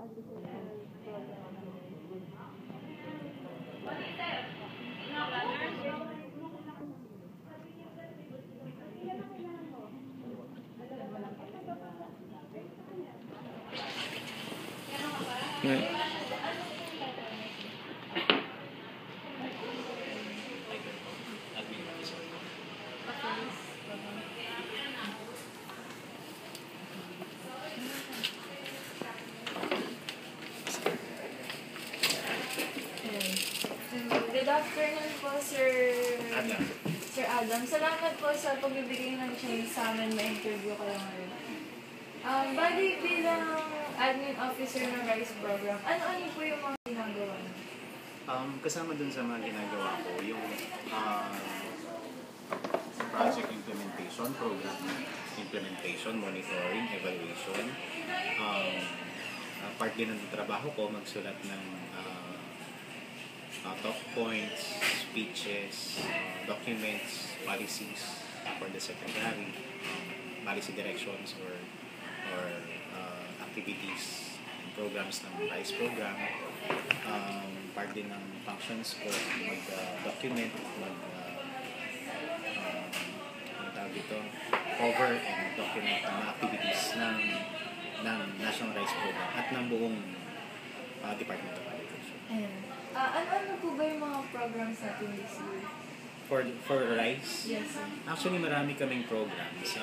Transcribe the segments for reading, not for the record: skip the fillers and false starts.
Good afternoon po, Sir Adam. Salamat po sa pagbibigay ng chance sa amin ma-interview kayo ngayon. Bali, bilang admin officer ng RISE program, ano-ano po yung mga ginagawa niyo? Kasama dun sa mga ginagawa ko, yung project implementation, program implementation, monitoring, evaluation. Part din ng trabaho ko, magsulat ng talk points, speeches, documents, policies for the secretary, policy directions or activities and programs ng RISE program. Part din ng functions ko, mag-document, cover and document ang mga activities ng National RISE program at ng buong Department of Agriculture. Ano po ba yung mga programs natin this year? For RISE? Yes, sir. Actually, marami kaming programs.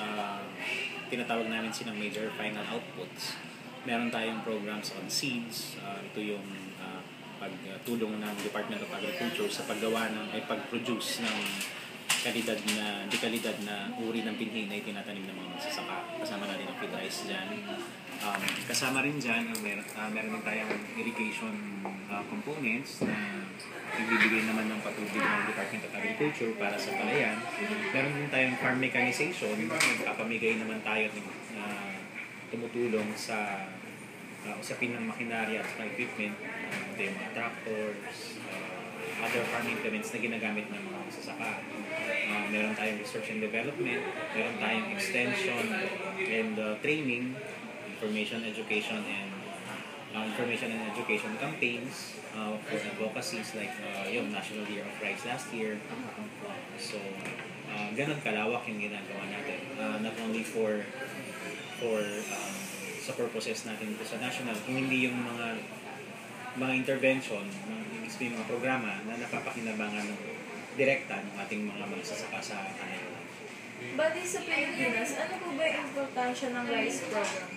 Tinatawag namin silang major final outputs. Meron tayong programs on seeds. Ito yung pagtulong ng Department of Agriculture sa pag-produce ng dekalidad na uri ng pinhi na itinatanim ng mga magsasaka. Kasama natin ang feed rice dyan. Kasama rin dyan, meron din tayong irrigation components na ibibigay naman ng patubig ng Department of Agriculture para sa palayan. Meron din tayong farm mechanization, kapamigay naman tayo ng tumutulong sa usapin ng makinarya at equipment, yung mga tractors, other farm implements na ginagamit ng mga magsasaka. Meron tayong research and development, meron tayong extension and training, information education and education campaigns for advocacies like yung National Year of Rice last year. So, ganun kalawak yung ginagawa natin. Not only for sa purposes natin ito sa national, hindi yung mga intervention, mga programa na napapakinabangan ng direkta ng ating mga magsasaka sa kanila. Bali sa Pilipinas, ano po ba yung importansya ng RISE program?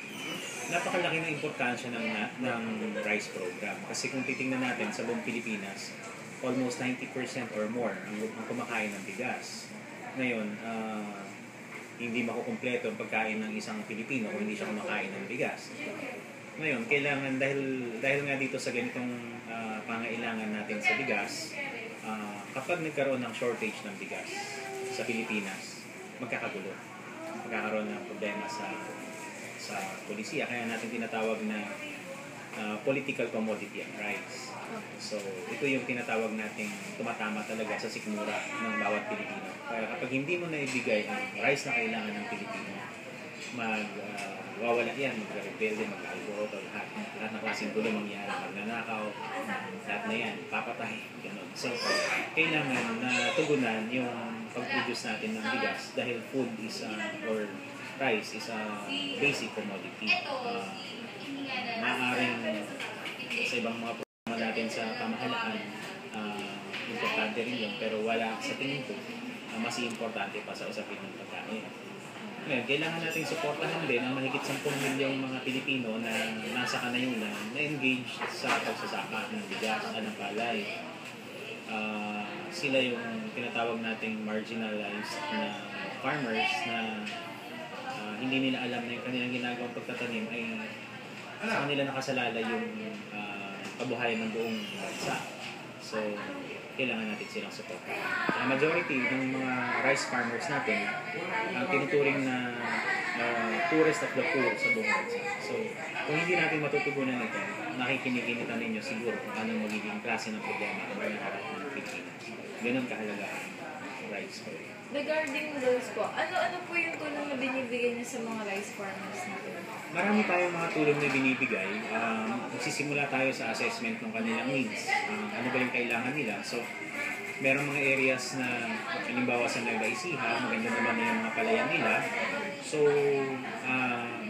Napakalaki na importansya ng RISE program. Kasi kung titingnan natin sa buong Pilipinas, almost 90% or more ang kumakain ng bigas. Ngayon, hindi makukumpleto ang pagkain ng isang Pilipino kung hindi siya kumakain ng bigas. Ngayon, kailangan, dahil nga dito sa ganitong pangailangan natin sa bigas, kapag nagkaroon ng shortage ng bigas sa Pilipinas, magkakagulo. Magkakaroon ng problema sa polisiya. Kaya natin tinatawag na political commodity ang rice. So, ito yung tinatawag nating tumatama talaga sa sikmura ng bawat Pilipino. Kaya kapag hindi mo na ibigay ang rice na kailangan ng Pilipino, wawala yan, mag-rebelde, mag-alboroto, lahat ng klaseng gulo mangyari, magnanakaw, lahat na yan, papatay, gano'n. So, kailangan na tugunan yung pag-produce natin ng bigas dahil food is or rice is a basic commodity. Maaaring sa ibang mga programa natin sa pamahalaan, importante rin yun, pero wala sa tingin ko, mas importante pa sa usapin ng pagkain. Ngayon, kailangan natin suportahan din ang mahigit 10 milyong mga Pilipino na nasa kanayunan na engaged sa pagsasaka ng bigas at ng palay. Sila yung tinatawag nating marginalized na farmers na hindi nila alam na yung kanilang ginagawang pagtatanim ay sa kanila nakasalala yung kabuhayan ng buong bansa. So, kailangan natin silang support. Ang majority ng mga rice farmers natin ang tinuturing na poorest of the poor sa buong bansa. So, kung hindi natin matutugunan ito, nakikinikinita ninyo siguro kung anong magiging klase ng problema ang mga harap ng Pilipinas. Ganun kahalaga rice po. Regarding those po, ano po yung tulong na binibigay niyo sa mga rice farmers natin? Marami tayong mga tulong na binibigay. Magsisimula tayo sa assessment ng kanilang needs. Ano ba yung kailangan nila? So, merong mga areas na halimbawa sa Nueva Ecija, maganda naman na yung mga palayan nila. So,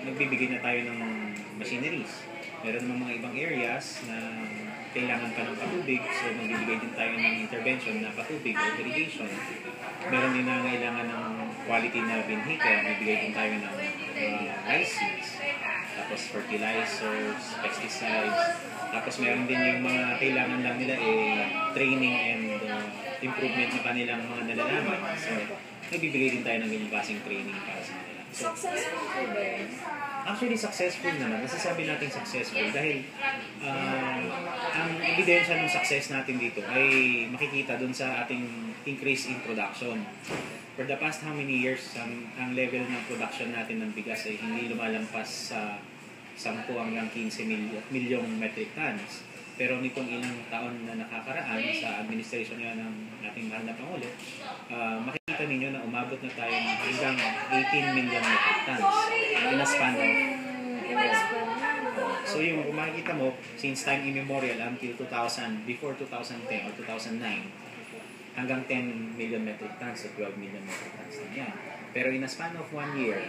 nagbibigay na tayo ng machineries. Meron naman mga ibang areas na kailangan pa ng patubig, so magbibigay din tayo ng intervention na patubig o irrigation. Meron din na kailangan ng quality na binhi, kaya magbibigay din tayo ng rice seeds, tapos fertilizers, pesticides, tapos meron din yung mga kailangan lang nila training and improvement ng kanilang mga nalalaman. So, nagbibigay din tayo ng ganyung klaseng training para sa kanila. So, Successful po ba yun? actually, successful naman. Masasabi natin successful dahil ang ebidensya ng success natin dito ay makikita dun sa ating increase in production. For the past how many years, ang level ng production natin ng bigas ay hindi lumalampas sa 10 hanggang 15 milyong metric tons. Pero nitong ilang taon na nakakaraan sa administration nga ng ating mahal na Pangulo, makikita ninyo na umabot na tayo ng hanggang 18 million metric tons in a span of. So yung kung makikita mo, since time immemorial until 2000, before 2010 or 2009, hanggang 10 million metric tons o 12 million metric tons na yan. Pero in a span of 1 year,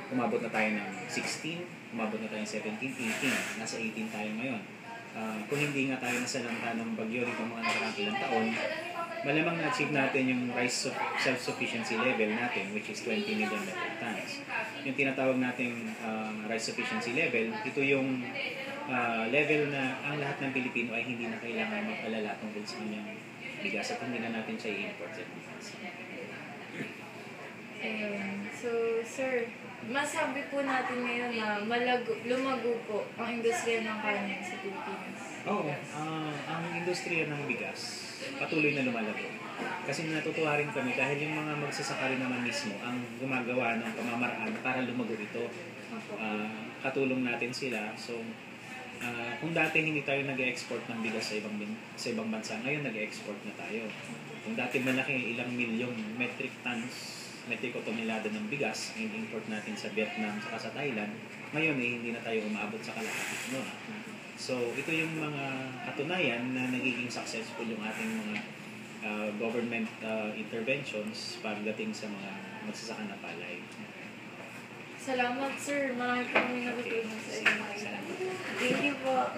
umabot na tayo ng 16, umabot na tayo ng 17, 18, nasa 18 tayo ngayon. Kung hindi nga tayo nasalanta ng bagyo nitong mga nakaraang ilang taon, malamang na-achieve natin yung rice self-sufficiency level natin, which is 20 million metric tons. Yung tinatawag nating rice sufficiency level, ito yung level na ang lahat ng Pilipino ay hindi na kailangan mag-alala tungkol sa kanyang bigas at hindi na natin siya i-import sa bigas. So, sir, masabi po natin ngayon na lumago po ang industriya ng kanin sa Pilipinas. Oo, ang industriya ng bigas patuloy na lumalago. Kasi natutuwa rin kami dahil yung mga magsasaka rin naman mismo ang gumagawa ng pamamaraan para lumago ito. Katulong natin sila. So, kung dati hindi tayo nag-export ng bigas sa ibang bansa, ngayon nag-export na tayo. Kung dati malaki, ilang milyong metric o tonelada ng bigas ang import natin sa Vietnam saka sa Thailand, ngayon hindi na tayo umaabot sa kalahati. No? So, ito yung mga katunayan na nagiging successful yung ating mga government interventions pagdating sa mga magsasaka na palay. Salamat, sir. Marami po kami natutunan sa inyo. Thank you po.